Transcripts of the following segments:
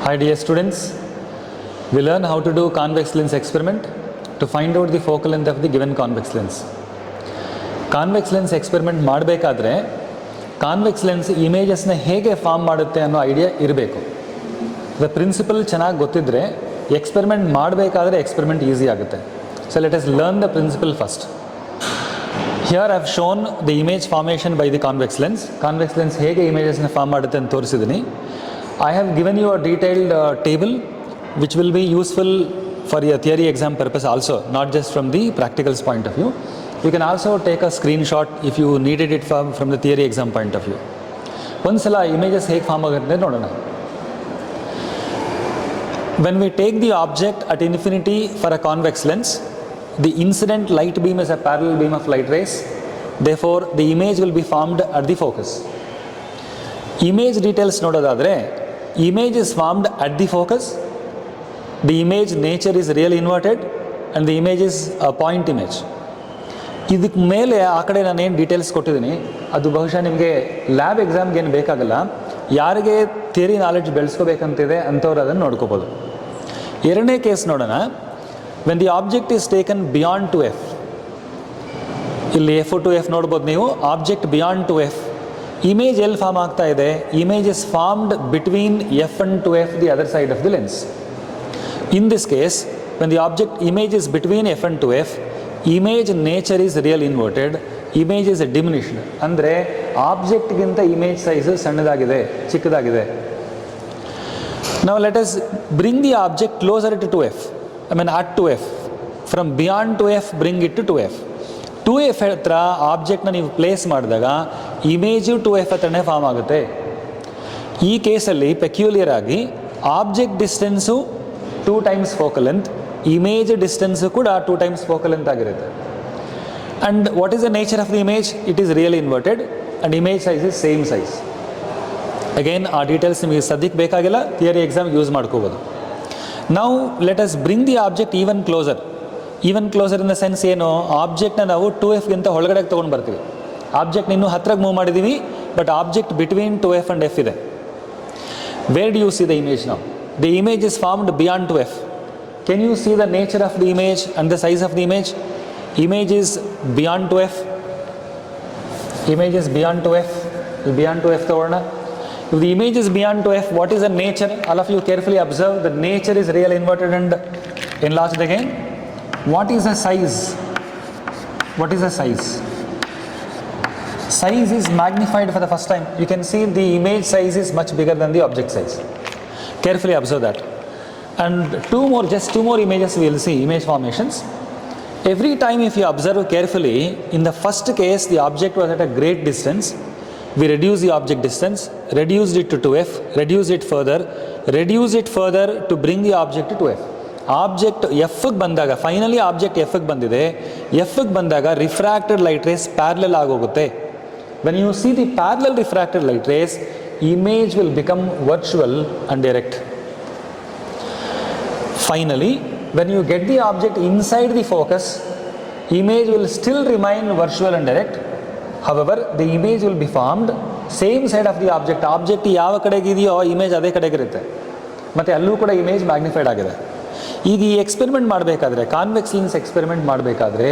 Hi dear students, we learn how to do convex lens experiment to find out the focal length of the given convex lens. Convex lens experiment ಮಾಡಬೇಕಾದ್ರೆ convex lens ಇಮೇಜಸ್ನ ಹೇಗೆ form ಮಾಡುತ್ತೆ ಅನ್ನೋ idea ಇರಬೇಕು. The principal ಚೆನ್ನಾಗಿ ಗೊತ್ತಿದ್ದರೆ experiment ಮಾಡಬೇಕಾದ್ರೆ experiment easy ಆಗುತ್ತೆ. So let us learn the principle first. Here I have shown the image formation by the convex lens. Convex lens ಹೇಗೆ ಇಮೇಜಸ್ನ ಫಾರ್ಮ್ ಮಾಡುತ್ತೆ ಅಂತ ತೋರಿಸಿದ್ದೀನಿ. I have given you a detailed table which will be useful for your theory exam purpose also, not just from the practicals point of view. You can also take a screenshot if you needed it from the theory exam point of view. ಒಂದ್ಸಲ images ಹೇಗೆ form ಆಗುತ್ತೆ ನೋಡೋಣ. When we take the object at infinity for a convex lens, the incident light beam is a parallel beam of light rays. Therefore, the image will be formed at the focus. Image details ನೋಡೋದಾದರೆ image is formed at the focus. The image nature is real inverted and the image is a point image. ಇದಕ್ಕೆ ಮೇಲೆ ಆ ಕಡೆ ನಾನೇನು details ಕೊಟ್ಟಿದ್ದೀನಿ ಅದು ಬಹುಶಃ ನಿಮಗೆ ಲ್ಯಾಬ್ ಎಕ್ಸಾಮ್ಗೆ ಏನು ಬೇಕಾಗಲ್ಲ. ಯಾರಿಗೆ ಥಿಯರಿ ನಾಲೆಡ್ಜ್ ಬೆಳೆಸ್ಕೋಬೇಕಂತಿದೆ ಅಂಥವ್ರು ಅದನ್ನು ನೋಡ್ಕೋಬೋದು. ಎರಡನೇ ಕೇಸ್ ನೋಡೋಣ. When the object is taken beyond two F, ಇಲ್ಲಿ ಎಫ್ ಟು ಎಫ್ ನೋಡ್ಬೋದು ನೀವು. Object beyond two F, image ಎಲ್ಲಿ ಫಾರ್ಮ್ ಆಗ್ತಾ ಇದೆ? Image is formed between F and two F, the other side of the lens. In this case when the object image is between F and two F, image nature is real inverted, image is diminished. ಅಂದರೆ ಆಬ್ಜೆಕ್ಟ್ಗಿಂತ image size ಸಣ್ಣದಾಗಿದೆ, ಚಿಕ್ಕದಾಗಿದೆ. ನಾವು let us bring the object closer to F, I mean at two F. From beyond two F bring it to two. To two ಹತ್ರ ಆಬ್ಜೆಕ್ಟ್ನ ನೀವು place ಮಾಡಿದಾಗ image two F ಹತ್ರನೇ ಫಾರ್ಮ್ ಆಗುತ್ತೆ. ಈ ಕೇಸಲ್ಲಿ ಪೆಕ್ಯುಲಿಯರ್ ಆಗಿ object distance 2 times focal length, image distance ಕೂಡ 2 times ಫೋಕಲ್ ಲೆಂತ್ ಆಗಿರುತ್ತೆ. And what is the nature of the image? It is real inverted and image size is same size. Again ಆ details ನಿಮಗೆ ಸದ್ಯಕ್ಕೆ ಬೇಕಾಗಿಲ್ಲ, theory exam use ಮಾಡ್ಕೋಬೋದು. ನಾವು let us bring the object even closer. Even closer in the sense ಏನು? ಆಬ್ಜೆಕ್ಟ್ನ ನಾವು 2Fಗಿಂತ ಒಳಗಡೆಗೆ ತೊಗೊಂಡು ಬರ್ತೀವಿ. ಆಬ್ಜೆಕ್ಟ್ ಇನ್ನೂ ಹತ್ತಿರಕ್ಕೆ ಮೂವ್ ಮಾಡಿದ್ದೀವಿ, but object between 2F and F ಇದೆ. Where do you see the image ನಾವು? The image is formed beyond 2F. Can you see the nature of the image and the size of the image? Image is beyond 2F. Image is beyond 2F. Beyond 2F ತಗೊಳ್ಳೋಣ. If the image is beyond 2F, what is the nature? All of you carefully observe. The nature is real inverted and enlarged again. What is the size? What is the size? Size is magnified for the first time. You can see the image size is much bigger than the object size. Carefully observe that. And just two more images we will see, image formations. Every time if you observe carefully, in the first case the object was at a great distance. We reduce the object distance, reduced it to 2F, reduce it further to bring the object to 2F. Object ಎಫ್ಗೆ ಬಂದಾಗ, finally object ಎಫ್ಗೆ ಬಂದಿದೆ. ಎಫ್ಗೆ ಬಂದಾಗ refracted light rays parallel ಆಗೋಗುತ್ತೆ. When you see the parallel refracted light rays, image will become virtual and direct. Finally when you get the object inside the focus, image will still remain virtual and direct. However the image will be formed same side of the object. Object ಯಾವ ಕಡೆಗಿದೆಯೋ image ಅದೇ ಕಡೆಗಿರುತ್ತೆ, ಮತ್ತು ಅಲ್ಲೂ ಕೂಡ image magnified ಆಗಿದೆ. ಈಗ ಈ experiment ಮಾಡಬೇಕಾದ್ರೆ, ಕಾನ್ವೆಕ್ಸ್ ಲೆನ್ಸ್ ಎಕ್ಸ್ಪೆರಿಮೆಂಟ್ ಮಾಡಬೇಕಾದ್ರೆ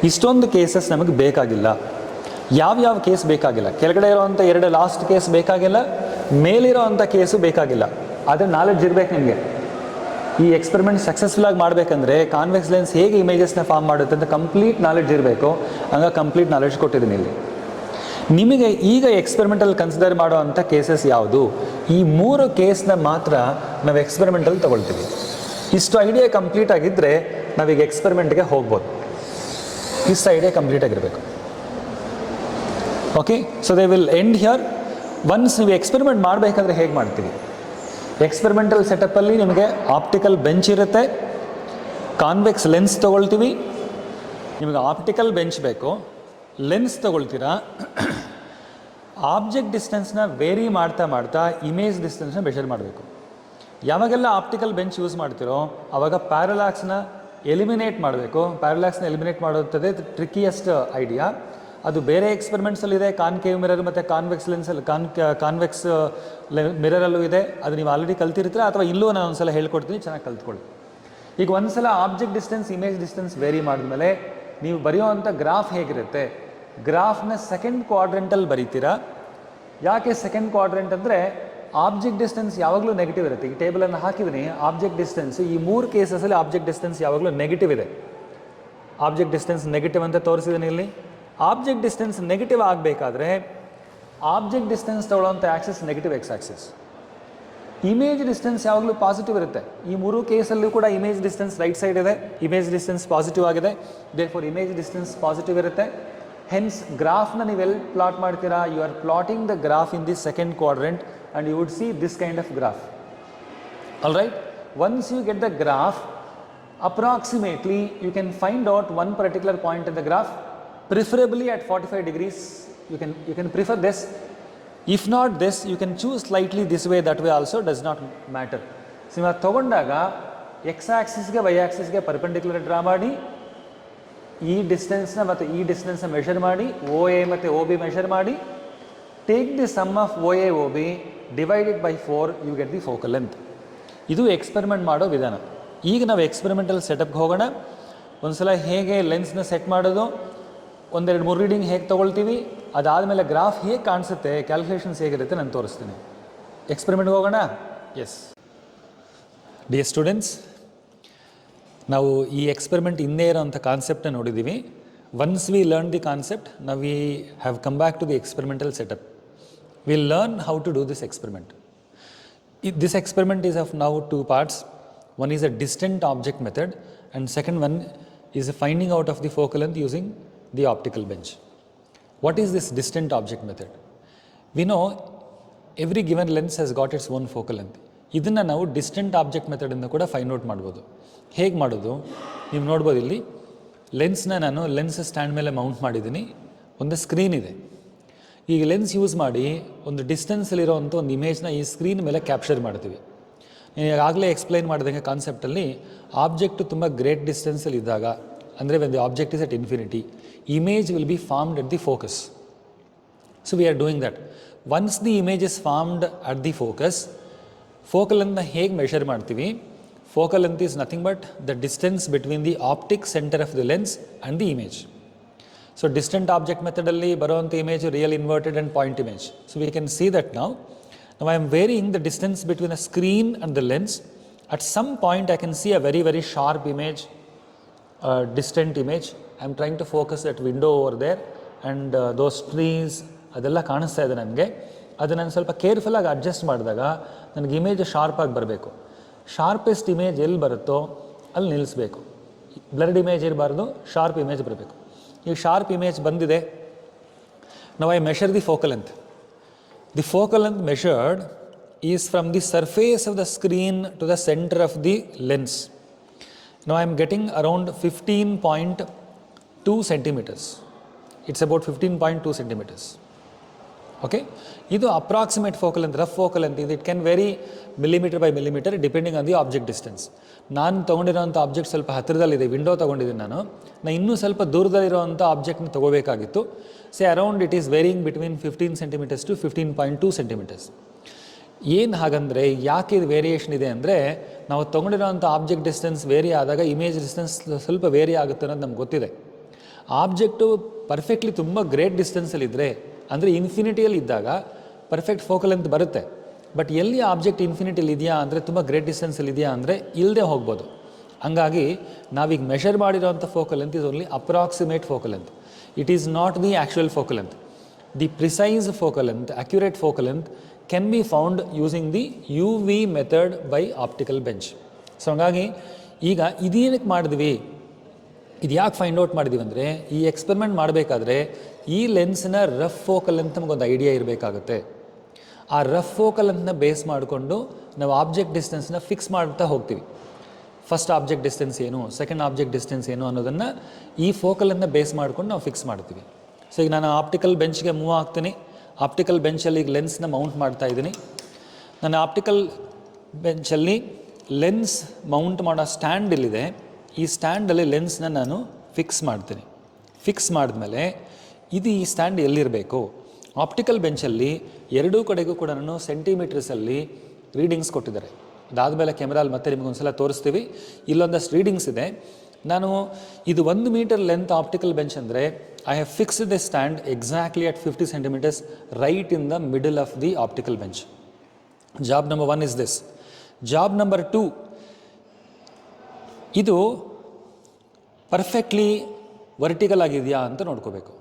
ಇಷ್ಟೊಂದು ಕೇಸಸ್ ನಮಗೆ ಬೇಕಾಗಿಲ್ಲ. ಯಾವ್ಯಾವ ಕೇಸ್ ಬೇಕಾಗಿಲ್ಲ? ಕೆಳಗಡೆ ಇರೋವಂಥ 2 ಲಾಸ್ಟ್ ಕೇಸ್ ಬೇಕಾಗಿಲ್ಲ, ಮೇಲಿರೋ ಅಂಥ ಕೇಸು ಬೇಕಾಗಿಲ್ಲ. ಆದರೆ ನಾಲೆಡ್ಜ್ ಇರಬೇಕು ನಿಮಗೆ. ಈ ಎಕ್ಸ್ಪೆರಿಮೆಂಟ್ ಸಕ್ಸಸ್ಫುಲ್ ಆಗಿ ಮಾಡಬೇಕಂದ್ರೆ ಕಾನ್ವೆಕ್ಸ್ ಲೆನ್ಸ್ ಹೇಗೆ ಇಮೇಜಸ್ನ ಫಾರ್ಮ್ ಮಾಡುತ್ತೆ ಅಂತ ಕಂಪ್ಲೀಟ್ ನಾಲೆಡ್ಜ್ ಇರಬೇಕು. ಹಂಗೆ ಕಂಪ್ಲೀಟ್ ನಾಲೆಡ್ಜ್ ಕೊಟ್ಟಿದ್ದೀನಿ ಇಲ್ಲಿ ನಿಮಗೆ. ಈಗ ಎಕ್ಸ್ಪೆರಿಮೆಂಟಲ್ಲಿ ಕನ್ಸಿಡರ್ ಮಾಡೋ ಅಂಥ ಕೇಸಸ್ ಯಾವುದು? ಈ 3 ಕೇಸ್ನ ಮಾತ್ರ ನಾವು ಎಕ್ಸ್ಪೆರಿಮೆಂಟಲ್ಲಿ ತೊಗೊಳ್ತೀವಿ. ಇಷ್ಟು ಐಡಿಯಾ ಕಂಪ್ಲೀಟ್ ಆಗಿದ್ದರೆ ನಾವೀಗ ಎಕ್ಸ್ಪೆರಿಮೆಂಟ್ಗೆ ಹೋಗ್ಬೋದು. ಇಷ್ಟು ಐಡಿಯಾ ಕಂಪ್ಲೀಟ್ ಆಗಿರಬೇಕು. Okay, so they will end here. Once ನೀವು ಎಕ್ಸ್ಪೆರಿಮೆಂಟ್ ಮಾಡಬೇಕಾದ್ರೆ ಹೇಗೆ ಮಾಡ್ತೀವಿ? ಎಕ್ಸ್ಪೆರಿಮೆಂಟಲ್ ಸೆಟಪ್ಪಲ್ಲಿ ನಿಮಗೆ ಆಪ್ಟಿಕಲ್ ಬೆಂಚ್ ಇರುತ್ತೆ, ಕಾನ್ವೆಕ್ಸ್ ಲೆನ್ಸ್ ತೊಗೊಳ್ತೀವಿ. ನಿಮಗೆ ಆಪ್ಟಿಕಲ್ ಬೆಂಚ್ ಬೇಕು, ಲೆನ್ಸ್ ತೊಗೊಳ್ತೀರಾ. ಆಬ್ಜೆಕ್ಟ್ ಡಿಸ್ಟೆನ್ಸ್ನ ವೇರಿ ಮಾಡ್ತಾ ಇಮೇಜ್ ಡಿಸ್ಟೆನ್ಸ್ನ ಮೆಷರ್ ಮಾಡಬೇಕು. ಯಾವಾಗೆಲ್ಲ ಆಪ್ಟಿಕಲ್ ಬೆಂಚ್ ಯೂಸ್ ಮಾಡ್ತಿರೋ ಆವಾಗ ಪ್ಯಾರಲಾಕ್ಸ್ನ ಎಲಿಮಿನೇಟ್ ಮಾಡಬೇಕು. ಪ್ಯಾರಲಾಕ್ಸ್ನ ಎಲಿಮಿನೇಟ್ ಮಾಡೋದೇ ಟ್ರಿಕಿಯೆಸ್ಟ್ ಐಡಿಯಾ. ಅದು ಬೇರೆ ಎಕ್ಸ್ಪೆರಿಮೆಂಟ್ಸಲ್ಲಿದೆ, ಕಾನ್ಕೇವ್ ಮಿರರ್ ಮತ್ತು ಕಾನ್ವೆಕ್ಸ್ ಲೆನ್ಸಲ್ಲಿ ಕಾನ್ವೆಕ್ಸ್ ಮಿರರಲ್ಲೂ ಇದೆ. ಅದು ನೀವು ಆಲ್ರೆಡಿ ಕಲ್ತಿರ್ತೀರ, ಅಥವಾ ಇಲ್ಲೂ ನಾನು ಒಂದ್ಸಲ ಹೇಳ್ಕೊಡ್ತೀನಿ, ಚೆನ್ನಾಗಿ ಕಲ್ತ್ಕೊಳ್ಳಿ. ಈಗ ಒಂದ್ಸಲ object distance image distance vary ಮಾಡಿದ್ಮೇಲೆ ನೀವು ಬರೆಯೋವಂಥ ಗ್ರಾಫ್ ಹೇಗಿರುತ್ತೆ, ಗ್ರಾಫ್ನ ಸೆಕೆಂಡ್ ಕ್ವಾಡ್ರೆಂಟಲ್ಲಿ ಬರೀತೀರಾ. ಯಾಕೆ ಸೆಕೆಂಡ್ ಕ್ವಾಡ್ರೆಂಟ್ ಅಂದರೆ ಆಬ್ಜೆಕ್ಟ್ ಡಿಸ್ಟೆನ್ಸ್ ಯಾವಾಗಲೂ ನೆಗೆಟಿವ್ ಇರುತ್ತೆ. ಈ ಟೇಬಲನ್ನು ಹಾಕಿದ್ದೀನಿ, ಆಬ್ಜೆಕ್ಟ್ ಡಿಸ್ಟೆನ್ಸ್ ಈ 3 ಕೇಸಸಲ್ಲಿ ಆಬ್ಜೆಕ್ಟ್ ಡಿಸ್ಟೆನ್ಸ್ ಯಾವಾಗಲೂ ನೆಗೆಟಿವ್ ಇದೆ. ಆಬ್ಜೆಕ್ಟ್ ಡಿಸ್ಟೆನ್ಸ್ ನೆಗೆಟಿವ್ ಅಂತ ತೋರಿಸಿದ್ದೀನಿ ಇಲ್ಲಿ. ಆಬ್ಜೆಕ್ಟ್ ಡಿಸ್ಟೆನ್ಸ್ ನೆಗೆಟಿವ್ ಆಗಬೇಕಾದ್ರೆ ಆಬ್ಜೆಕ್ಟ್ ಡಿಸ್ಟೆನ್ಸ್ ತಗೊಳ್ಳೋಂಥ axis negative X axis. Image distance ಯಾವಾಗಲೂ ಪಾಸಿಟಿವ್ ಇರುತ್ತೆ. ಈ 3 ಕೇಸಲ್ಲೂ ಕೂಡ ಇಮೇಜ್ ಡಿಸ್ಟೆನ್ಸ್ ರೈಟ್ ಸೈಡ್ ಇದೆ, ಇಮೇಜ್ ಡಿಸ್ಟೆನ್ಸ್ ಪಾಸಿಟಿವ್ ಆಗಿದೆ, ದೇರ್ಫೋರ್ ಇಮೇಜ್ ಡಿಸ್ಟೆನ್ಸ್ ಪಾಸಿಟಿವ್ ಇರುತ್ತೆ. ಹೆನ್ಸ್ ಗ್ರಾಫ್ನ ನೀವೆಲ್ಲಿ ಪ್ಲಾಟ್ ಮಾಡ್ತೀರಾ, you are plotting the graph in the second quadrant and you would see this kind of graph. All right, once you get the graph, approximately you can find out one particular point in the graph, preferably at 45 degrees. You can prefer this. If not this, you can choose slightly this way, that way also does not matter. So ನೀವು ತಗೊಂಡಾಗ X ಆಕ್ಸಿಸ್ಗೆ Y ಆಕ್ಸಿಸ್ಗೆ perpendicular draw ಮಾಡಿ, ಈ ಡಿಸ್ಟೆನ್ಸ್ನ ಮತ್ತು ಈ ಡಿಸ್ಟೆನ್ಸ್ನ measure ಮಾಡಿ, O A ಮತ್ತು O B measure ಮಾಡಿ, take the sum of O A O B divided by 4, you get the focal length. ಇದು ಎಕ್ಸ್ಪೆರಿಮೆಂಟ್ ಮಾಡೋ ವಿಧಾನ. ಈಗ ನಾವು ಎಕ್ಸ್ಪೆರಿಮೆಂಟಲ್ ಸೆಟಪ್ಗೆ ಹೋಗೋಣ. ಒಂದ್ಸಲ ಹೇಗೆ ಲೆನ್ಸ್ನ ಸೆಟ್ ಮಾಡೋದು, 1-2-3 ರೀಡಿಂಗ್ ಹೇಗೆ ತೊಗೊಳ್ತೀವಿ, ಅದಾದಮೇಲೆ ಗ್ರಾಫ್ ಹೇಗೆ ಕಾಣಿಸುತ್ತೆ, ಕ್ಯಾಲ್ಕುಲೇಷನ್ಸ್ ಹೇಗಿರುತ್ತೆ ನಾನು ತೋರಿಸ್ತೀನಿ. ಎಕ್ಸ್ಪೆರಿಮೆಂಟ್ಗೆ ಹೋಗೋಣ. ಎಸ್ ಡಿಯರ್ ಸ್ಟೂಡೆಂಟ್ಸ್, ನಾವು ಈ ಎಕ್ಸ್ಪೆರಿಮೆಂಟ್ ಹಿಂದೆ ಇರೋಂಥ ಕಾನ್ಸೆಪ್ಟನ್ನ ನೋಡಿದ್ದೀವಿ. Once we learn the concept, ನಾವು we have come back to the experimental setup. We'll learn how to do this experiment. This experiment is of now 2 parts. One is a distant object method, and second one is finding out of the focal length using the optical bench. What is this distant object method? We know every given lens has got its own focal length. ಇದನ್ನು ನಾವು distant object ಮೆಥಡಿಂದ ಕೂಡ find out ಮಾಡ್ಬೋದು. ಹೇಗೆ ಮಾಡೋದು ನೀವು ನೋಡ್ಬೋದು. ಇಲ್ಲಿ ಲೆನ್ಸ್ನ ನಾನು ಲೆನ್ಸ್ ಸ್ಟ್ಯಾಂಡ್ ಮೇಲೆ ಮೌಂಟ್ ಮಾಡಿದ್ದೀನಿ, ಒಂದು ಸ್ಕ್ರೀನ್ ಇದೆ. ಈಗ ಲೆನ್ಸ್ ಯೂಸ್ ಮಾಡಿ ಒಂದು ಡಿಸ್ಟೆನ್ಸಲ್ಲಿರೋವಂಥ ಒಂದು ಇಮೇಜ್ನ ಈ ಸ್ಕ್ರೀನ್ ಮೇಲೆ ಕ್ಯಾಪ್ಚರ್ ಮಾಡ್ತೀವಿ. ನಾನು ಈಗಾಗಲೇ ಎಕ್ಸ್ಪ್ಲೈನ್ ಮಾಡಿದಂಗೆ ಕಾನ್ಸೆಪ್ಟಲ್ಲಿ ಆಬ್ಜೆಕ್ಟು ತುಂಬ ಗ್ರೇಟ್ ಡಿಸ್ಟೆನ್ಸಲ್ಲಿ ಇದ್ದಾಗ, ಅಂದರೆ when the object is at infinity, image will be formed at the focus. So we are doing that. Once the image is formed at the focus, focal ಲೆಂತ್ನ ಹೇಗೆ ಮೆಷರ್ ಮಾಡ್ತೀವಿ? Focal length is nothing but the distance between the optic center of the lens and the image. So distant object method alli baruvanಥ image real inverted and point image. So we can see that now. Now I am varying the distance between the screen and the lens. At some point I can see a very very sharp image, distant image. I am trying to focus that window over there and those trees ಅದೆಲ್ಲ ಕಾಣಿಸ್ತಾ ಇದೆ ನನಗೆ. ಅದು ನಾನು ಸ್ವಲ್ಪ ಕೇರ್ಫುಲ್ಲಾಗಿ adjust ಮಾಡಿದಾಗ ನನಗೆ image ಶಾರ್ಪಾಗಿ ಬರಬೇಕು. ಶಾರ್ಪೆಸ್ಟ್ ಇಮೇಜ್ ಎಲ್ಲಿ ಬರುತ್ತೋ ಅಲ್ಲಿ ನಿಲ್ಲಿಸಬೇಕು. ಬ್ಲರ್ಡ್ ಇಮೇಜ್ ಇರಬಾರ್ದು, ಶಾರ್ಪ್ ಇಮೇಜ್ ಬರಬೇಕು. ಈಗ ಶಾರ್ಪ್ ಇಮೇಜ್ ಬಂದಿದೆ. ನಾವು I measure the focal length. The focal length measured is from the surface of the screen to the center of the lens. ನಾವು I am getting around 15.2 centimeters. It's about 15.2 centimeters. Okay, ಇದು approximate focal length, rough focal length. ಇದು it can vary millimeter by millimeter depending on the object distance. ನಾನು ತೊಗೊಂಡಿರೋಂಥ object ಸ್ವಲ್ಪ ಹತ್ತಿರದಲ್ಲಿದೆ, window ತೊಗೊಂಡಿದ್ದೀನಿ ನಾನು ಇನ್ನೂ ಸ್ವಲ್ಪ ದೂರದಲ್ಲಿರೋವಂಥ ಆಬ್ಜೆಕ್ಟ್ನ ತೊಗೋಬೇಕಾಗಿತ್ತು. Say around it is varying between 15 centimeters to 15.2 centimeters. ಏನು ಹಾಗಂದರೆ ಯಾಕೆ ಇದು ವೇರಿಯೇಷನ್ ಇದೆ ಅಂದರೆ, ನಾವು ತೊಗೊಂಡಿರೋಂಥ ಆಬ್ಜೆಕ್ಟ್ ಡಿಸ್ಟೆನ್ಸ್ ವೇರಿ ಆದಾಗ ಇಮೇಜ್ ಡಿಸ್ಟೆನ್ಸ್ ಸ್ವಲ್ಪ ವೇರಿ ಆಗುತ್ತೆ ಅನ್ನೋದು ನಮ್ಗೆ ಗೊತ್ತಿದೆ. ಆಬ್ಜೆಕ್ಟು ಪರ್ಫೆಕ್ಟ್ಲಿ ತುಂಬ ಗ್ರೇಟ್ ಡಿಸ್ಟೆನ್ಸಲ್ಲಿದ್ದರೆ, ಅಂದರೆ ಇನ್ಫಿನಿಟಿಯಲ್ಲಿ ಇದ್ದಾಗ ಪರ್ಫೆಕ್ಟ್ ಫೋಕಲ್ ಲೆಂತ್ ಬರುತ್ತೆ. ಬಟ್ ಎಲ್ಲಿ ಆಬ್ಜೆಕ್ಟ್ ಇನ್ಫಿನಿಟಿಯಲ್ಲಿ ಇದೆಯಾ ಅಂದರೆ, ತುಂಬ ಗ್ರೇಟ್ ಡಿಸ್ಟೆನ್ಸಲ್ಲಿ ಇದೆಯಾ ಅಂದರೆ ಇಲ್ಲದೆ ಹೋಗ್ಬೋದು. ಹಂಗಾಗಿ ನಾವೀಗ ಮೆಷರ್ ಮಾಡಿರೋಂಥ focal length is only approximate focal length. It is not the actual focal length. The precise focal length, accurate focal length can be found using the UV method by optical bench. So ಹಂಗಾಗಿ ಈಗ ಇದೇನಕ್ಕೆ ಮಾಡಿದ್ವಿ, ಇದು ಯಾಕೆ find out ಮಾಡಿದ್ದೀವಿ ಅಂದರೆ, ಈ experiment ಮಾಡಬೇಕಾದ್ರೆ ಈ ಲೆನ್ಸ್ನ ರಫ್ ಫೋಕಲ್ ಲೆಂತ್ ನಮಗೊಂದು ಐಡಿಯಾ ಇರಬೇಕಾಗುತ್ತೆ. ಆ ರಫ್ ಫೋಕಲ್ ಲೆಂತ್ನ ಬೇಸ್ ಮಾಡಿಕೊಂಡು ನಾವು ಆಬ್ಜೆಕ್ಟ್ ಡಿಸ್ಟೆನ್ಸ್ನ ಫಿಕ್ಸ್ ಮಾಡ್ತಾ ಹೋಗ್ತೀವಿ. ಫಸ್ಟ್ ಆಬ್ಜೆಕ್ಟ್ ಡಿಸ್ಟೆನ್ಸ್ ಏನು, ಸೆಕೆಂಡ್ ಆಬ್ಜೆಕ್ಟ್ ಡಿಸ್ಟೆನ್ಸ್ ಏನು ಅನ್ನೋದನ್ನು ಈ ಫೋಕಲ್ ಲೆಂತ್ನ ಬೇಸ್ ಮಾಡ್ಕೊಂಡು ನಾವು ಫಿಕ್ಸ್ ಮಾಡ್ತೀವಿ. ಸೊ ಈಗ ನಾನು ಆಪ್ಟಿಕಲ್ ಬೆಂಚ್ಗೆ ಮೂವ್ ಆಗ್ತೀನಿ. ಆಪ್ಟಿಕಲ್ ಬೆಂಚಲ್ಲಿ ಈಗ ಲೆನ್ಸ್ನ ಮೌಂಟ್ ಮಾಡ್ತಾ ಇದ್ದೀನಿ. ನಾನು ಆಪ್ಟಿಕಲ್ ಬೆಂಚಲ್ಲಿ ಲೆನ್ಸ್ ಮೌಂಟ್ ಮಾಡೋ ಸ್ಟ್ಯಾಂಡ್ ಇಲ್ಲಿದೆ. ಈ ಸ್ಟ್ಯಾಂಡಲ್ಲಿ ಲೆನ್ಸ್ನ ನಾನು ಫಿಕ್ಸ್ ಮಾಡ್ತೀನಿ. ಫಿಕ್ಸ್ ಮಾಡಿದ್ಮೇಲೆ ಇದು ಈ ಸ್ಟ್ಯಾಂಡ್ ಎಲ್ಲಿರಬೇಕು? ಆಪ್ಟಿಕಲ್ ಬೆಂಚಲ್ಲಿ ಎರಡೂ ಕಡೆಗೂ ಕೂಡ ಸೆಂಟಿಮೀಟರ್ಸಲ್ಲಿ ರೀಡಿಂಗ್ಸ್ ಕೊಟ್ಟಿದ್ದಾರೆ. ಅದಾದಮೇಲೆ ಕ್ಯಾಮ್ರಲ್ಲಿ ಮತ್ತೆ ನಿಮಗೊಂದು ಸಲ ತೋರಿಸ್ತೀವಿ. ಇಲ್ಲೊಂದಷ್ಟು ರೀಡಿಂಗ್ಸ್ ಇದೆ. ನಾನು ಇದು 1 ಮೀಟರ್ ಲೆಂತ್ ಆಪ್ಟಿಕಲ್ ಬೆಂಚ್ ಅಂದರೆ I have fixed the stand exactly at 50 centimetres right in the middle of the optical bench. Job number 1 is this. Job number 2, ಇದು ಪರ್ಫೆಕ್ಟ್ಲಿ ವರ್ಟಿಕಲ್ ಆಗಿದೆಯಾ ಅಂತ ನೋಡ್ಕೋಬೇಕು.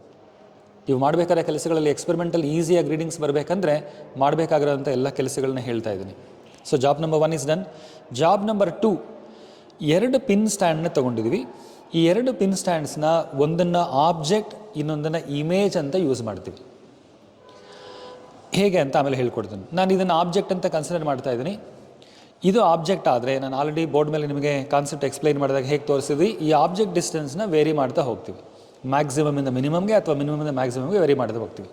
ನೀವು ಮಾಡಬೇಕಾದ ಕೆಲಸಗಳಲ್ಲಿ ಎಕ್ಸ್ಪೆರಿಮೆಂಟಲ್ ಈಸಿಯಾಗಿ ರೀಡಿಂಗ್ಸ್ ಬರಬೇಕಂದ್ರೆ ಮಾಡಬೇಕಾಗಿರೋಂಥ ಎಲ್ಲ ಕೆಲಸಗಳನ್ನ ಹೇಳ್ತಾ ಇದ್ದೀನಿ. So job number 1 is done. Job number 2, 2 pin ಸ್ಟ್ಯಾಂಡ್ನ ತೊಗೊಂಡಿದ್ದೀವಿ. ಈ 2 ಪಿನ್ ಸ್ಟ್ಯಾಂಡ್ಸ್ನ ಒಂದನ್ನು ಆಬ್ಜೆಕ್ಟ್, ಇನ್ನೊಂದನ್ನು ಇಮೇಜ್ ಅಂತ ಯೂಸ್ ಮಾಡ್ತೀವಿ. ಹೇಗೆ ಅಂತ ಆಮೇಲೆ ಹೇಳ್ಕೊಡ್ತೀನಿ. ನಾನು ಇದನ್ನು ಆಬ್ಜೆಕ್ಟ್ ಅಂತ ಕನ್ಸಿಡರ್ ಮಾಡ್ತಾ ಇದ್ದೀನಿ. ಇದು ಆಬ್ಜೆಕ್ಟ್ ಆದರೆ ನಾನು ಆಲ್ರೆಡಿ ಬೋರ್ಡ್ ಮೇಲೆ ನಿಮಗೆ ಕಾನ್ಸೆಪ್ಟ್ ಎಕ್ಸ್ಪ್ಲೈನ್ ಮಾಡಿದಾಗ ಹೇಗೆ ತೋರಿಸಿದ್ವಿ, ಈ ಆಬ್ಜೆಕ್ಟ್ ಡಿಸ್ಟೆನ್ಸ್ನ ವೇರಿ ಮಾಡ್ತಾ ಹೋಗ್ತೀವಿ. ಮ್ಯಾಕ್ಸಿಮಮಿಂದ ಮಿನಿಮಮ್ಗೆ ಅಥವಾ ಮಿನಿಮಮಿಂದ ಮ್ಯಾಕ್ಸಿಮಮ್ಗೆ ವೇರಿ ಮಾಡ್ತಾ ಹೋಗ್ತೀವಿ.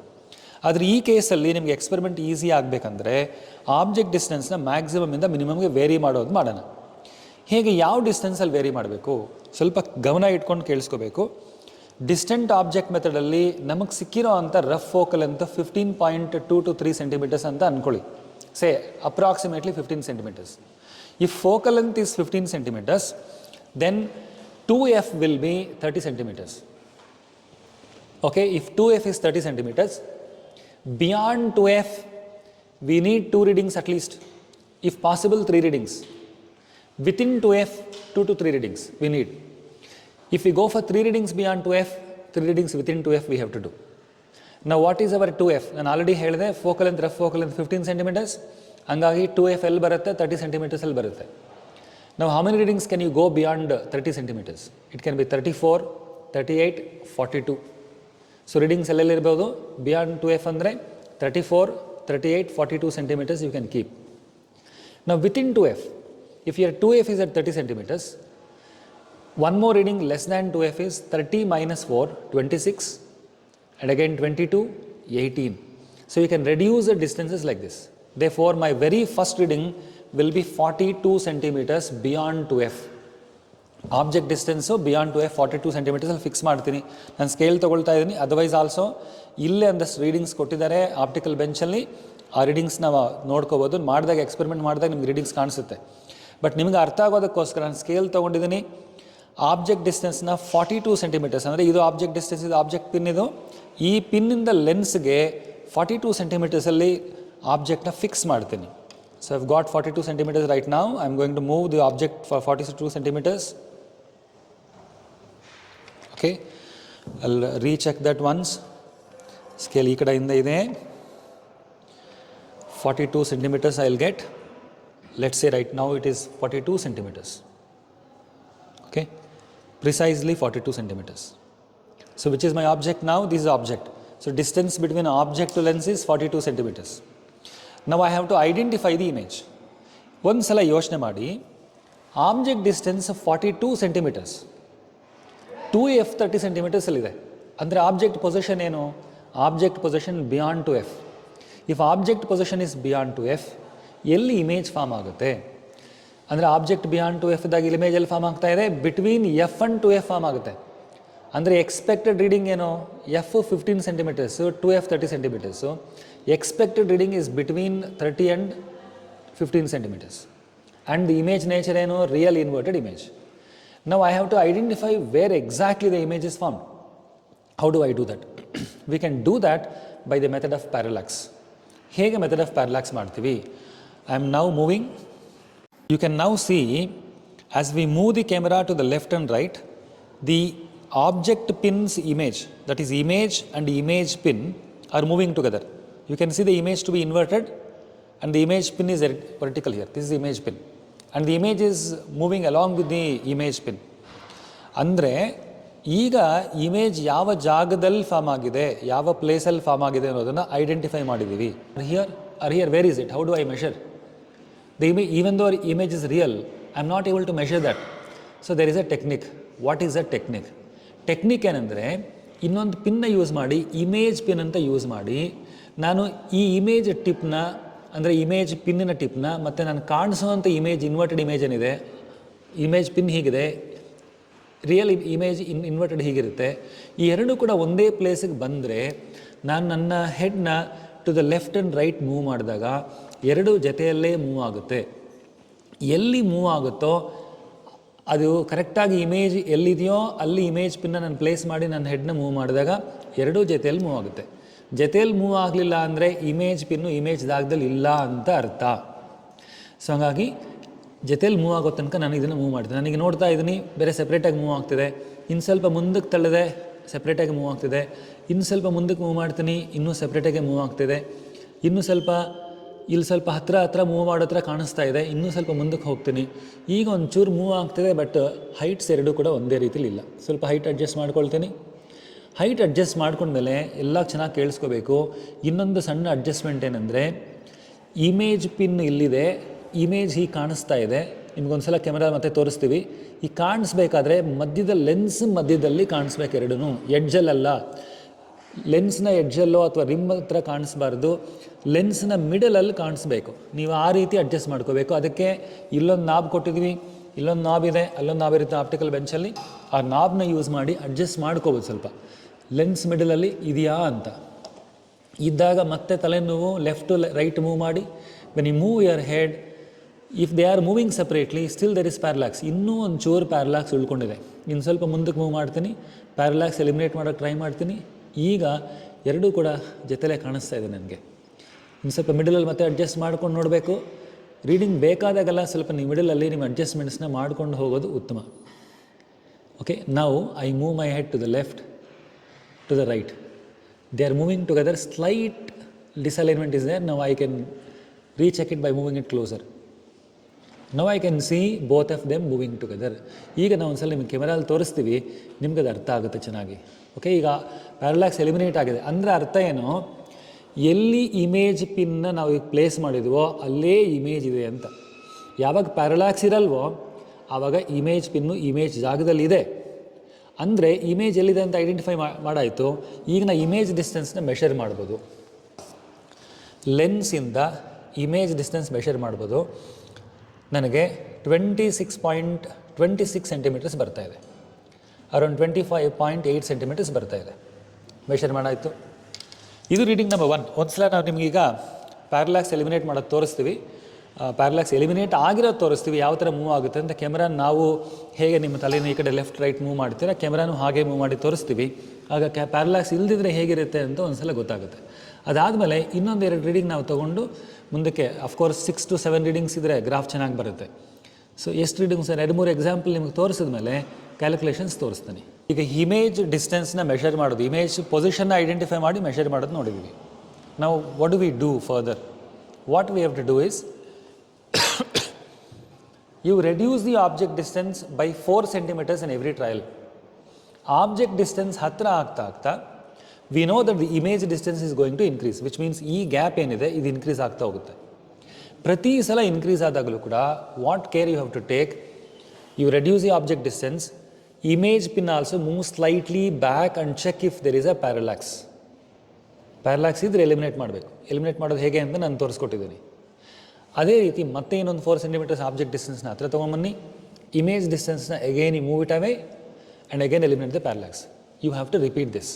ಆದರೆ ಈ ಕೇಸಲ್ಲಿ ನಿಮಗೆ ಎಕ್ಸ್ಪೆರಿಮೆಂಟ್ ಈಸಿ ಆಗಬೇಕಂದ್ರೆ ಆಬ್ಜೆಕ್ಟ್ ಡಿಸ್ಟೆನ್ಸ್ನ ಮ್ಯಾಕ್ಸಿಮಮಿಂದ ಮಿನಿಮಮ್ಗೆ ವೇರಿ ಮಾಡೋದು ಮಾಡೋಣ. ಹೇಗೆ, ಯಾವ ಡಿಸ್ಟೆನ್ಸಲ್ಲಿ ವೇರಿ ಮಾಡಬೇಕು ಸ್ವಲ್ಪ ಗಮನ ಇಟ್ಕೊಂಡು ಕೇಳಿಸ್ಕೋಬೇಕು. ಡಿಸ್ಟೆಂಟ್ ಆಬ್ಜೆಕ್ಟ್ ಮೆಥಡಲ್ಲಿ ನಮಗೆ ಸಿಕ್ಕಿರೋ ಅಂಥ ರಫ್ ಫೋಕಲ್ ಅಂತ 15.2 to 3 ಸೆಂಟಿಮೀಟರ್ಸ್ ಅಂತ ಅಂದ್ಕೊಳ್ಳಿ. ಸೇ approximately 15 centimeters. If focal length is 15 centimeters, then 2f will be 30 centimeters. Okay, if 2f is 30 centimeters, beyond 2f we need 2 readings at least. If possible 3 readings. Within 2f 2 to 3 readings we need. If we go for 3 readings beyond 2f, 3 readings within 2f we have to do. Now what is our 2f? ನಾನು already ಹೇಳಿದೆ focal length, rough focal length 15 centimeters. ಹಂಗಾಗಿ 2f ಎಲ್ಲಿ ಬರುತ್ತೆ? 30 centimeters ಅಲ್ಲಿ ಬರುತ್ತೆ. Now how many readings can you go beyond 30 centimeters? It can be 34, 38, 42. So readings ಎಲ್ಲೆಲ್ಲಿ ಇರ್ಬೋದು? Beyond 2f ಅಂದರೆ 34, 38, 42 centimeters you can keep. Now within 2f, if your 2f is at 30 centimeters, one more reading less than 2f is 30 minus 4, 26. And again 22, 18. So you can reduce the distances like this. Therefore, my very first reading will be 42 centimeters beyond 2f. Object distance beyond 2f 42 centimeters ಅಲ್ಲಿ fix ಮಾಡ್ತೀನಿ. ನಾನು scale ತೊಗೊಳ್ತಾ ಇದ್ದೀನಿ. Otherwise also ಇಲ್ಲೇ ಒಂದಷ್ಟು readings ಕೊಟ್ಟಿದ್ದಾರೆ optical ಬೆಂಚಲ್ಲಿ. ಆ readings ನಾವು ನೋಡ್ಕೋಬೋದು. ಮಾಡಿದಾಗ ಎಕ್ಸ್ಪೆರಿಮೆಂಟ್ ಮಾಡಿದಾಗ ನಿಮ್ಗೆ ರೀಡಿಂಗ್ಸ್ ಕಾಣಿಸುತ್ತೆ. ಬಟ್ ನಿಮ್ಗೆ ಅರ್ಥ ಆಗೋದಕ್ಕೋಸ್ಕರ ನಾನು ಸ್ಕೇಲ್ ತೊಗೊಂಡಿದ್ದೀನಿ. ಆಬ್ಜೆಕ್ಟ್ ಡಿಸ್ಟೆನ್ಸ್ನ 42 centimeters ಅಂದರೆ ಇದು ಆಬ್ಜೆಕ್ಟ್ ಡಿಸ್ಟೆನ್ಸ್, ಇದು ಆಬ್ಜೆಕ್ಟ್ ಪಿನ್. ಇದು ಈ ಪಿನ್ನಿಂದ ಲೆನ್ಸ್ಗೆ 42 centimetersಲ್ಲಿ ಆಬ್ಜೆಕ್ಟ್ನ ಫಿಕ್ಸ್ ಮಾಡ್ತೀನಿ. So I've got 42 centimeters right ನಾವು. I am going to move the object for 42 centimeters. Okay, ಅಲ್ಲಿ ರೀಚೆಕ್ ದಟ್ ಒನ್ಸ್. ಸ್ಕೇಲ್ ಈ ಕಡೆಯಿಂದ ಇದೆ. 42 centimeters I will get. Let's say right ನಾವು it is 42 centimeters. Okay, precisely 42 centimeters. So which is my object now? This is object. So distance between object to lens is 42 centimeters. Now I have to identify the image. ಒಂದು ಸಲ ಯೋಚನೆ ಮಾಡಿ, object distance 42 centimeters, 2f 30 centimeters ಅಲ್ಲಿದೆ. ಅಂದರೆ object position ಏನು? Object position beyond 2f. If object position is beyond 2f, ಎಲ್ಲಿ image form ಆಗುತ್ತೆ? ಅಂದರೆ ಆಬ್ಜೆಕ್ಟ್ ಬಿಯಾಂಡ್ 2f ಇದ್ದಾಗ ಇಮೇಜ್ ಎಲ್ಲಿ ಫಾರ್ಮ್ ಆಗ್ತಾ ಇದೆ? Between f and 2f form ಆಗುತ್ತೆ. ಅಂದರೆ ಎಕ್ಸ್ಪೆಕ್ಟೆಡ್ ರೀಡಿಂಗ್ ಏನು? f 15 centimeters, 2f 30 centimeters. Expected reading is between 30 and 15 centimeters. And the image nature ಏನು? Real inverted image. Now I have to identify where exactly the image is formed. How do I do that? We can do that by the method of parallax. ಹೇಗೆ method of parallax ಮಾಡ್ತೀವಿ? I am now moving. You can now see, as we move the camera to the left and right, the object pin's image, that is image and image pin, are moving together. You can see the image to be inverted and the image pin is vertical here. This is the image pin. And the image is moving along with the image pin. ಅಂದರೆ ಈಗ image ಯಾವ ಜಾಗದಲ್ಲಿ form ಆಗಿದೆ, ಯಾವ ಪ್ಲೇಸಲ್ಲಿ form ಆಗಿದೆ ಅನ್ನೋದನ್ನು identify ಮಾಡಿದ್ದೀವಿ. Here where is it? How do I measure? The image, even though image is real, I am not able to measure that. So there is a technique. What is a technique? Technique ಏನಂದರೆ, ಇನ್ನೊಂದು pin use ಮಾಡಿ, image pin ಅಂತ use ಮಾಡಿ, ನಾನು ಈ image ಟಿಪ್ನ, ಅಂದರೆ image ಪಿನ್ನಿನ ಟಿಪ್ನ ಮತ್ತು ನಾನು ಕಾಣಿಸೋವಂಥ ಇಮೇಜ್, ಇನ್ವರ್ಟೆಡ್ ಇಮೇಜ್ ಏನಿದೆ, ಇಮೇಜ್ ಪಿನ್ ಹೀಗಿದೆ, ರಿಯಲ್ ಇಮೇಜ್ ಇನ್ವರ್ಟೆಡ್ ಹೀಗಿರುತ್ತೆ. ಈ ಎರಡೂ ಕೂಡ ಒಂದೇ ಪ್ಲೇಸಿಗೆ ಬಂದರೆ ನಾನು ನನ್ನ ಹೆಡ್ನ to the left and right move ಮಾಡಿದಾಗ ಎರಡೂ ಜೊತೆಯಲ್ಲೇ ಮೂವ್ ಆಗುತ್ತೆ. ಎಲ್ಲಿ ಮೂವ್ ಆಗುತ್ತೋ ಅದು ಕರೆಕ್ಟಾಗಿ ಇಮೇಜ್ ಎಲ್ಲಿದೆಯೋ ಅಲ್ಲಿ ಇಮೇಜ್ ಪಿನ್ನ ನಾನು ಪ್ಲೇಸ್ ಮಾಡಿ ನನ್ನ ಹೆಡ್ನ ಮೂವ್ ಮಾಡಿದಾಗ ಎರಡೂ ಜೊತೆಯಲ್ಲಿ ಮೂವ್ ಆಗುತ್ತೆ. ಜೊತೆಯಲ್ಲಿ ಮೂವ್ ಆಗಲಿಲ್ಲ ಅಂದರೆ ಇಮೇಜ್ ಪಿನ್ನು ಇಮೇಜ್ ಜಾಗದಲ್ಲಿ ಇಲ್ಲ ಅಂತ ಅರ್ಥ. ಸೊ ಹಾಗಾಗಿ ಜೊತೆಯಲ್ಲಿ ಮೂವ್ ಆಗೋ ತನಕ ನಾನು ಇದನ್ನು ಮೂವ್ ಮಾಡ್ತೀನಿ. ನನಗೆ ನೋಡ್ತಾ ಇದ್ದೀನಿ ಬೇರೆ ಸಪ್ರೇಟಾಗಿ ಮೂವ್ ಆಗ್ತಿದೆ, ಇನ್ನು ಸ್ವಲ್ಪ ಮುಂದಕ್ಕೆ ತಳ್ಳಿದೆ ಸಪ್ರೇಟಾಗಿ ಮೂವ್ ಆಗ್ತಿದೆ, ಇನ್ನು ಸ್ವಲ್ಪ ಮುಂದಕ್ಕೆ ಮೂವ್ ಮಾಡ್ತೀನಿ ಇನ್ನೂ ಸಪ್ರೇಟಾಗಿ ಮೂವ್ ಆಗ್ತಿದೆ, ಇನ್ನೂ ಸ್ವಲ್ಪ ಇಲ್ಲಿ ಸ್ವಲ್ಪ ಹತ್ರ ಮೂವ್ ಮಾಡೋ ಹತ್ರ ಕಾಣಿಸ್ತಾ ಇದೆ, ಇನ್ನೂ ಸ್ವಲ್ಪ ಮುಂದಕ್ಕೆ ಹೋಗ್ತೀನಿ. ಈಗ ಒಂಚೂರು ಮೂವ್ ಆಗ್ತಿದೆ, ಬಟ್ ಹೈಟ್ಸ್ ಎರಡೂ ಕೂಡ ಒಂದೇ ರೀತಿಲಿ ಇಲ್ಲ. ಸ್ವಲ್ಪ ಹೈಟ್ ಅಡ್ಜಸ್ಟ್ ಮಾಡ್ಕೊಳ್ತೀನಿ. ಹೈಟ್ ಅಡ್ಜಸ್ಟ್ ಮಾಡ್ಕೊಂಡ್ಮೇಲೆ ಎಲ್ಲ ಚೆನ್ನಾಗಿ ಕೇಳಿಸ್ಕೋಬೇಕು. ಇನ್ನೊಂದು ಸಣ್ಣ ಅಡ್ಜಸ್ಟ್ಮೆಂಟ್ ಏನಂದರೆ, ಇಮೇಜ್ ಪಿನ್ ಇಲ್ಲಿದೆ, ಇಮೇಜ್ ಹೀಗೆ ಕಾಣಿಸ್ತಾ ಇದೆ. ನಿಮಗೊಂದು ಸಲ ಕ್ಯಾಮ್ರಾ ಮತ್ತೆ ತೋರಿಸ್ತೀವಿ. ಈ ಕಾಣಿಸ್ಬೇಕಾದ್ರೆ ಲೆನ್ಸ್ ಮಧ್ಯದಲ್ಲಿ ಕಾಣಿಸ್ಬೇಕು, ಎರಡೂ ಎಡ್ಜಲ್ಲಲ್ಲ. ಲೆನ್ಸ್ನ ಎಡ್ಜಲ್ಲೋ ಅಥವಾ ರಿಮ್ ಹತ್ರ ಕಾಣಿಸ್ಬಾರ್ದು, ಲೆನ್ಸ್ನ ಮಿಡಲಲ್ಲಿ ಕಾಣಿಸ್ಬೇಕು. ನೀವು ಆ ರೀತಿ ಅಡ್ಜಸ್ಟ್ ಮಾಡ್ಕೋಬೇಕು. ಅದಕ್ಕೆ ಇಲ್ಲೊಂದು ನಾಬ್ ಕೊಟ್ಟಿದ್ವಿ, ಇಲ್ಲೊಂದು ನಾಬ್ ಇದೆ, ಅಲ್ಲೊಂದು ನಾಬ್ ಇರುತ್ತೆ ಆಪ್ಟಿಕಲ್ ಬೆಂಚಲ್ಲಿ. ಆ ನಾಬ್ನ ಯೂಸ್ ಮಾಡಿ ಅಡ್ಜಸ್ಟ್ ಮಾಡ್ಕೋಬೋದು. ಸ್ವಲ್ಪ ಲೆನ್ಸ್ ಮಿಡಲಲ್ಲಿ ಇದೆಯಾ ಅಂತ ಇದ್ದಾಗ ಮತ್ತೆ ತಲೆನೋವು ಲೆಫ್ಟ್ ಟು ರೈಟ್ ಮೂವ್ ಮಾಡಿ. When you move your head, if they are moving separately still there is parallax. ಇನ್ನೂ ಒಂದು ಚೂರು ಪ್ಯಾರಲಾಕ್ಸ್ ಉಳ್ಕೊಂಡಿದೆ. ಇನ್ನು ಸ್ವಲ್ಪ ಮುಂದಕ್ಕೆ ಮೂವ್ ಮಾಡ್ತೀನಿ, ಪ್ಯಾರಲಾಕ್ಸ್ ಎಲಿಮಿನೇಟ್ ಮಾಡೋಕ್ಕೆ ಟ್ರೈ ಮಾಡ್ತೀನಿ. ಈಗ ಎರಡೂ ಕೂಡ ಜೊತೆಲೇ ಕಾಣಿಸ್ತಾ ಇದೆ ನನಗೆ. ಇನ್ನು ಸ್ವಲ್ಪ ಮಿಡಲಲ್ಲಿ ಮತ್ತೆ ಅಡ್ಜಸ್ಟ್ ಮಾಡ್ಕೊಂಡು ನೋಡಬೇಕು. ರೀಡಿಂಗ್ ಬೇಕಾದಾಗೆಲ್ಲ ಸ್ವಲ್ಪ ನೀವು ಮಿಡಲಲ್ಲಿ ನಿಮ್ಮ ಅಡ್ಜಸ್ಟ್ಮೆಂಟ್ಸ್ನ ಮಾಡ್ಕೊಂಡು ಹೋಗೋದು ಉತ್ತಮ. ಓಕೆ, ನಾವು I move my head to the left, to the right. They are moving together. Slight disalignment is there. Now I can recheck it by moving it closer. Now I can see both of them moving together. ಈಗ ನಾವು ಒಂದ್ಸಲ ನಿಮಗೆ ಕ್ಯಾಮರಲ್ಲಿ ತೋರಿಸ್ತೀವಿ, ನಿಮ್ಗೆ ಅದು ಅರ್ಥ ಆಗುತ್ತೆ ಚೆನ್ನಾಗಿ. ಓಕೆ, ಈಗ ಪ್ಯಾರಲಾಕ್ಸ್ ಎಲಿಮಿನೇಟ್ ಆಗಿದೆ ಅಂದರೆ ಅರ್ಥ ಏನು, ಎಲ್ಲಿ ಇಮೇಜ್ ಪಿನ್ನ ನಾವು ಈಗ ಪ್ಲೇಸ್ ಮಾಡಿದ್ವೋ ಅಲ್ಲೇ ಇಮೇಜ್ ಇದೆ ಅಂತ. ಯಾವಾಗ ಪ್ಯಾರಲಾಕ್ಸ್ ಇರಲ್ವೋ ಆವಾಗ ಇಮೇಜ್ ಪಿನ್ನು ಇಮೇಜ್ ಜಾಗದಲ್ಲಿ ಇದೆ ಅಂದರೆ ಇಮೇಜ್ ಎಲ್ಲಿದೆ ಅಂತ ಐಡೆಂಟಿಫೈ ಮಾಡಾಯಿತು. ಈಗ ನಾ ಇಮೇಜ್ ಡಿಸ್ಟೆನ್ಸ್ನ ಮೆಷರ್ ಮಾಡ್ಬೋದು. ಲೆನ್ಸಿಂದ ಇಮೇಜ್ ಡಿಸ್ಟೆನ್ಸ್ ಮೆಷರ್ ಮಾಡ್ಬೋದು. ನನಗೆ 26.26 ಸೆಂಟಿಮೀಟರ್ಸ್ ಬರ್ತಾಯಿದೆ, ಅರೌಂಡ್ 25.8 ಸೆಂಟಿಮೀಟರ್ಸ್ ಬರ್ತಾಯಿದೆ. ಮೆಷರ್ ಮಾಡಾಯಿತು. ಇದು ರೀಡಿಂಗ್ ನಂಬರ್ 1. ಒಂದು ಸಲ ನಾವು ನಿಮಗೀಗ ಪ್ಯಾರಲಾಕ್ಸ್ ಎಲಿಮಿನೇಟ್ ಮಾಡೋದು ತೋರಿಸ್ತೀವಿ. ಪ್ಯಾರಲಾಕ್ಸ್ ಎಲಿಮಿನೇಟ್ ಆಗಿರೋದು ತೋರಿಸ್ತೀವಿ, ಯಾವ ಥರ ಮೂವ್ ಆಗುತ್ತೆ ಅಂತ. ಕ್ಯಾಮ್ರಾ ನಾವು ಹೇಗೆ ನಿಮ್ಮ ತಲೆನ ಈ ಕಡೆ ಲೆಫ್ಟ್ ರೈಟ್ ಮೂವ್ ಮಾಡ್ತೀರಾ, ಕ್ಯಾಮ್ರಾನು ಹಾಗೆ ಮೂವ್ ಮಾಡಿ ತೋರಿಸ್ತೀವಿ. ಆಗ ಪ್ಯಾರಲಾಕ್ಸ್ ಇಲ್ದಿದ್ರೆ ಹೇಗಿರುತ್ತೆ ಅಂತ ಒಂದು ಸಲ ಗೊತ್ತಾಗುತ್ತೆ. ಅದಾದಮೇಲೆ ಇನ್ನೊಂದು 2 ರೀಡಿಂಗ್ ನಾವು ತೊಗೊಂಡು ಮುಂದಕ್ಕೆ, ಅಫ್ಕೋರ್ಸ್ 6 to 7 ರೀಡಿಂಗ್ಸ್ ಇದ್ದರೆ ಗ್ರಾಫ್ ಚೆನ್ನಾಗಿ ಬರುತ್ತೆ. ಸೊ ಎಷ್ಟು ರೀಡಿಂಗ್ಸ್ 2-3 ಎಕ್ಸಾಂಪಲ್ ನಿಮಗೆ ತೋರಿಸಿದ ಮೇಲೆ ಕ್ಯಾಲ್ಕುಲೇಷನ್ಸ್ ತೋರಿಸ್ತೀನಿ. ಈಗ ಇಮೇಜ್ ಡಿಸ್ಟೆನ್ಸ್ನ ಮೆಷರ್ ಮಾಡೋದು, ಇಮೇಜ್ ಪೊಸಿಷನ್ನ ಐಡೆಂಟಿಫೈ ಮಾಡಿ ಮೆಷರ್ ಮಾಡೋದು ನೋಡಿದ್ದೀವಿ. ನಾವು what do we do further? What we have to do is, you reduce the object distance by 4 centimeters in every trial. Object distance ಹತ್ರ ಆಗ್ತಾ we know that the image distance is going to increase, which means ಈ gap ಏನಿದೆ ಇದು increase ಆಗ್ತಾ ಹೋಗುತ್ತೆ. ಪ್ರತಿ ಸಲ increase ಆದಾಗಲೂ ಕೂಡ what care you have to take, you reduce the object distance, image pin also move slightly back and check if there is a parallax. Parallax ಇದ್ರೆ ಎಲಿಮಿನೇಟ್ ಮಾಡಬೇಕು. ಎಲಿಮಿನೇಟ್ ಮಾಡೋದು ಹೇಗೆ ಅಂತ ನಾನು ತೋರಿಸ್ಕೊಟ್ಟಿದ್ದೀನಿ. ಅದೇ ರೀತಿ ಮತ್ತೆ ಇನ್ನೊಂದು 4 ಸೆಂಟಿಮೀಟರ್ಸ್ ಆಬ್ಜೆಕ್ಟ್ ಡಿಸ್ಟೆನ್ಸ್ನ ಹತ್ರ ತೊಗೊಂಬನ್ನಿ. ಇಮೇಜ್ ಡಿಸ್ಟೆನ್ಸ್ನ again you move it away and again eliminate the parallax. You have to repeat this.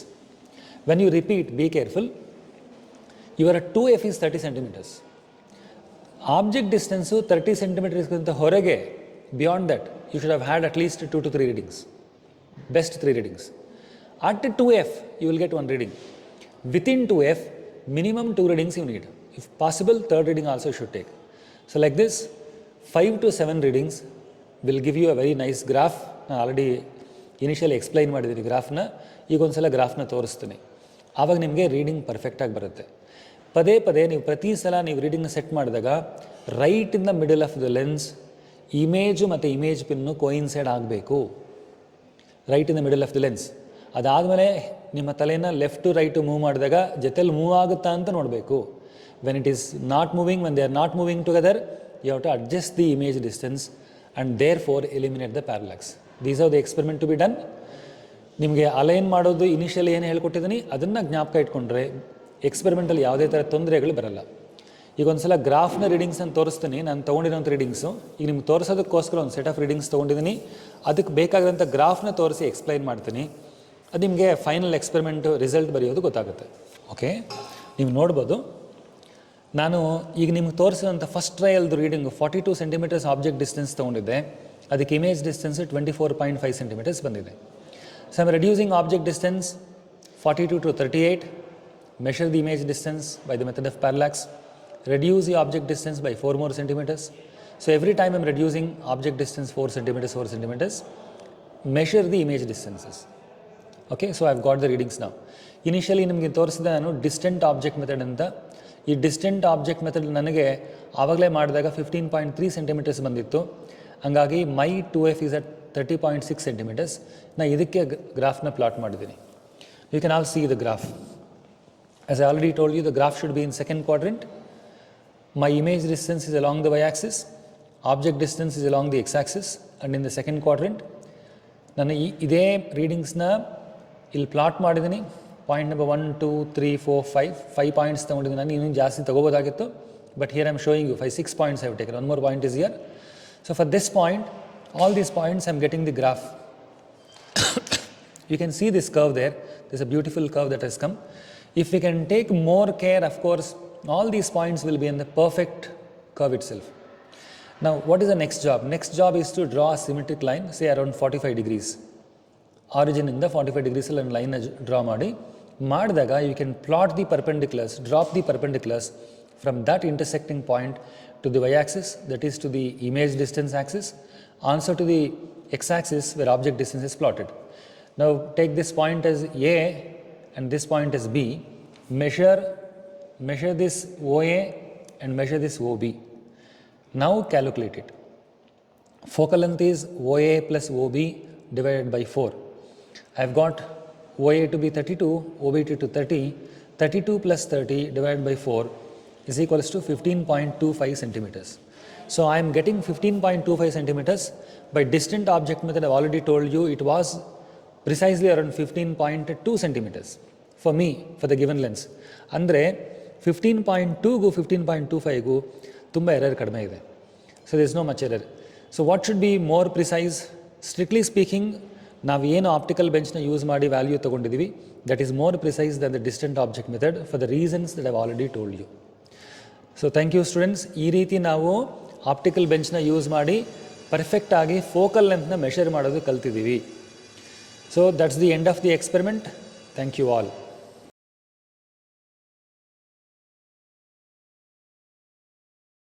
When you repeat, be careful. Your 2F is 30 centimeters. Object distance 30 ಸೆಂಟಿಮೀಟರ್ಸ್ಗಿಂತ ಹೊರಗೆ, beyond that you should have had at least 2 to 3 readings, best 3 readings. At 2F you will get 1 reading. Within 2F minimum 2 readings you need. If possible 3rd reading also you should take. So like this 5 to 7 readings will give you a very nice graph. ನಾನು already initially explain ಮಾಡಿದ್ದೀನಿ ಗ್ರಾಫ್ನ. ಈಗ ಒಂದು ಸಲ ಗ್ರಾಫ್ನ ತೋರಿಸ್ತೀನಿ. ಆವಾಗ ನಿಮಗೆ reading ಪರ್ಫೆಕ್ಟಾಗಿ ಬರುತ್ತೆ. ಪದೇ ಪದೇ ನೀವು ಪ್ರತಿ ಸಲ ನೀವು ರೀಡಿಂಗ್ನ ಸೆಟ್ ಮಾಡಿದಾಗ right in the middle of the lens image ಮತ್ತು ಇಮೇಜ್ ಪಿನ್ನು ಕೋಯಿನ್ಸೈಡ್ ಆಗಬೇಕು. Right in the middle of the lens. ಅದಾದಮೇಲೆ ನಿಮ್ಮ ತಲೆನ ಲೆಫ್ಟ್ ಟು ರೈಟು ಮೂವ್ ಮಾಡಿದಾಗ ಜೊತೆಲಿ ಮೂವ್ ಆಗುತ್ತಾ ಅಂತ ನೋಡಬೇಕು. When it is not moving, when they are not moving together, you have to adjust the image distance and therefore eliminate the parallax. These are the experiment to be done. ನಿಮಗೆ align ಮಾಡೋದು initially ಏನು ಹೇಳ್ಕೊಟ್ಟಿದ್ದೀನಿ ಅದನ್ನು ಜ್ಞಾಪಕ ಇಟ್ಕೊಂಡ್ರೆ experimentally ಯಾವುದೇ ಥರ ತೊಂದರೆಗಳು ಬರಲ್ಲ. ಈಗ ಒಂದು ಸಲ ಗ್ರಾಫ್ನ ರೀಡಿಂಗ್ಸ್ ನಾನು ತೋರಿಸ್ತೀನಿ, ನಾನು ತೊಗೊಂಡಿರೋಂಥ ರೀಡಿಂಗ್ಸು ಈಗ ನಿಮ್ಗೆ ತೋರಿಸೋದಕ್ಕೋಸ್ಕರ ಒಂದು ಸೆಟ್ ಆಫ್ ರೀಡಿಂಗ್ಸ್ ತೊಗೊಂಡಿದ್ದೀನಿ. ಅದಕ್ಕೆ ಬೇಕಾಗಿರೋಂಥ ಗ್ರಾಫ್ನ ತೋರಿಸಿ ಎಕ್ಸ್ಪ್ಲೈನ್ ಮಾಡ್ತೀನಿ. ಅದು ನಿಮಗೆ ಫೈನಲ್ ಎಕ್ಸ್ಪೆರಿಮೆಂಟು ರಿಸಲ್ಟ್ ಬರೆಯೋದು ಗೊತ್ತಾಗುತ್ತೆ. ಓಕೆ, ನೀವು ನೋಡ್ಬೋದು. ನಾನು ಈಗ ನಿಮ್ಗೆ ತೋರಿಸಿದಂಥ ಫಸ್ಟ್ ಟ್ರಯಲ್ದು ರೀಡಿಂಗು 42 ಸೆಂಟಿಮೀಟರ್ಸ್ ಆಬ್ಜೆಕ್ಟ್ ಡಿಸ್ಟೆನ್ಸ್ ತೊಗೊಂಡಿದ್ದೆ. ಅದಕ್ಕೆ ಇಮೇಜ್ ಡಿಸ್ಟೆನ್ಸ್ 24.5 ಸೆಂಟಿಮೀಟರ್ಸ್ ಬಂದಿದೆ. So I am reducing object distance 42 to 38. Measure the image distance by the method of parallax. Reduce the object distance by 4 more centimeters. So every time I am reducing object distance 4 centimeters, measure the image distances. Okay, so I have got the readings now. Initially ನಿಮಗೆ ತೋರಿಸಿದ ನಾನು distant object method ಅಂತ. ಈ distant object method ನನಗೆ ಆವಾಗಲೇ ಮಾಡಿದಾಗ 15.3 centimetres ಬಂದಿತ್ತು. ಹಂಗಾಗಿ ಮೈ 2f is at 30.6 ಸೆಂಟಿಮೀಟರ್ಸ್. ನಾನು ಇದಕ್ಕೆ ಗ್ರಾಫ್ನ ಪ್ಲಾಟ್ ಮಾಡಿದ್ದೀನಿ. You can all see the graph. As I already told you, the graph should be in second quadrant. My image distance is along the y-axis, object distance is along the x-axis, and in the second quadrant. ನಾನು ಇದೇ ರೀಡಿಂಗ್ಸ್ನ ಇಲ್ಲಿ plot ಮಾಡಿದ್ದೀನಿ. Point number 1, 2, 3, 4, 5 points ತೊಗೊಂಡಿದ್ದೀನಿ. ನಾನು ಇನ್ನೂ ಜಾಸ್ತಿ ತೊಗೋಬೋದಾಗಿತ್ತು, but here I am showing you 6 points I have taken. One more point is here. So for this point, all these points I am getting the graph. You can see this curve there. There's a beautiful curve that has come. If we can take more care, of course, all these points will be in the perfect curve itself. Now, what is the next job? Next job is to draw a symmetric line, say around 45 degrees. Origin in the 45 degrees and line draw ಮಾಡಿ. ಮಾಡಿದಾಗ you can plot the perpendiculars, drop the perpendiculars from that intersecting point to the y-axis, that is to the image distance axis, answer to the x-axis where object distance is plotted. Now take this point as A and this point as B. Measure this OA and measure this OB. Now calculate it. Focal length is OA plus OB divided by 4. I have got OA to be 32, OB to 30. 32 plus 30 divided by 4 is equals to 15.25 centimeters. So I am getting 15.25 centimeters. By distant object method, I have already told you it was precisely around 15.2 centimeters for me, for the given lens. ಅಂದರೆ 15.2ಗೂ 15.25ಗೂ ತುಂಬ error ಕಡಿಮೆ ಇದೆ. So there is no much error. So what should be more precise? Strictly speaking, ನಾವು ಏನು optical ಬೆಂಚ್ನ use ಮಾಡಿ value ತೊಗೊಂಡಿದ್ದೀವಿ, that is more precise than the distant object method for the reasons that I have already told you. So thank you students. ಈ ರೀತಿ ನಾವು optical ಬೆಂಚ್ನ use ಮಾಡಿ ಪರ್ಫೆಕ್ಟಾಗಿ focal ಲೆಂತ್ನ measure ಮಾಡೋದು ಕಲ್ತಿದ್ದೀವಿ. So that's the end of the experiment. Thank you all.